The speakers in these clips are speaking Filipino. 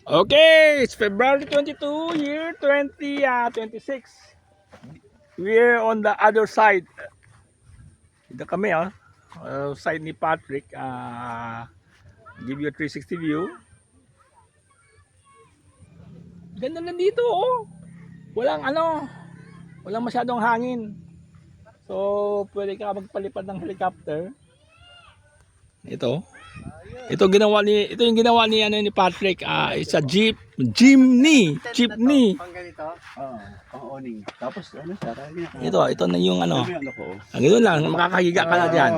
Okay, it's February 22, year 2026. We're on the other side. Dito kami side ni Patrick. Give you a 360 view. Ganda lang dito walang masyadong hangin. So, pwede ka magpalipad ng helicopter. Ito yung ginawa ni ni Patrick. It's a jeepney. Pang ganito? Oo, pang awning. Tapos ano siya? Ito na yung Ang ganoon lang, makakahiga ka na diyan.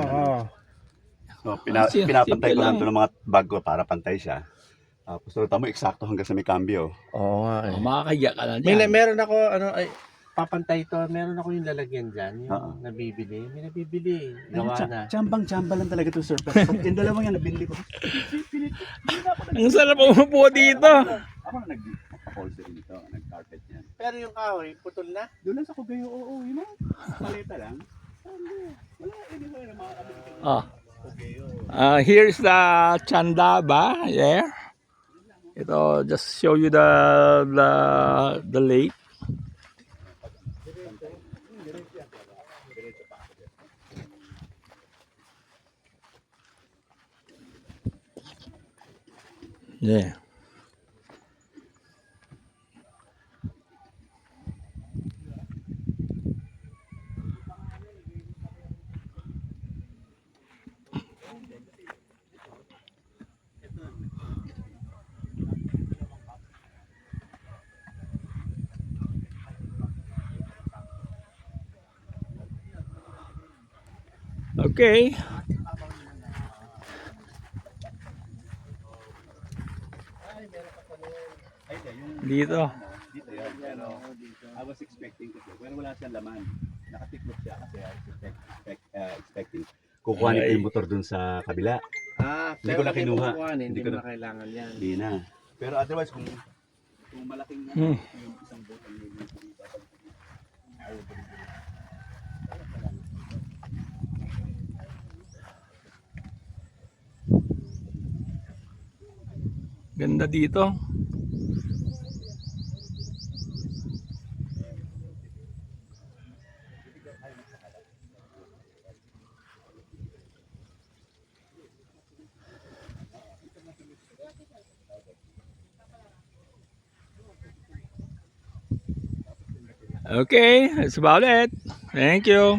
So, pinapantay ko lang ito ng mga bag ko para pantay siya. Tapos tamo eksakto hanggang sa may cambio. Oo nga eh. Makakahiga ka na diyan. Meron ako papantay to. Meron ako yung lalagyan dyan. Yung nabibili. May nabibili. Gawa na. Chambang-chamba lang talaga ito, sir. Pag yung dalawang yan, nabili ko. Ang sarap umupo dito. Ako na nag-upholster dito. Nag-carpet yan. Pero yung kahoy, putol na. Doon lang sa Cubao, oo. Yun lang. Paleta lang. Wala, hindi ko na makakabili. Here's the Chandaba. Yeah. Ito, just show you the lake. Yeah. Okay. Dito. Dito yan. Pero I was expecting kasi. Pero wala siyang laman. Nakatiklop siya kasi I was expecting. Kukuha nito yung motor dun sa kabila. Hindi ko na kinuha. Hindi ko na kailangan yan. Hindi na. Pero otherwise, kung malaking yung isang boat ang Ganda dito. Okay, that's about it. Thank you.